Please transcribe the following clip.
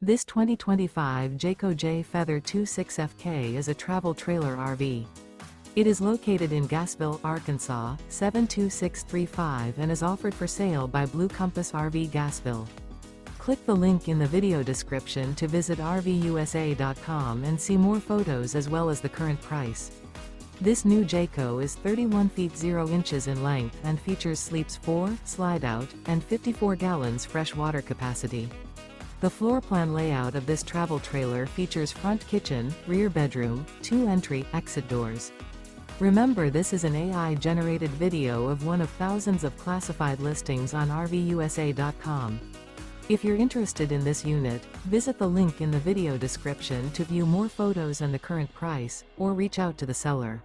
This 2025 Jayco Jay Feather 26FK is a travel trailer RV. It is located in Gassville, Arkansas, 72635 and is offered for sale by Blue Compass RV Gassville. Click the link in the video description to visit RVUSA.com and see more photos as well as the current price. This new Jayco is 31 feet 0 inches in length and features sleeps 4, Slideout, and 54 gallons fresh water capacity. The floor plan layout of this travel trailer features front kitchen, rear bedroom, 2 entry/exit doors. Remember, this is an AI-generated video of one of thousands of classified listings on RVUSA.com. If you're interested in this unit, visit the link in the video description to view more photos and the current price, or reach out to the seller.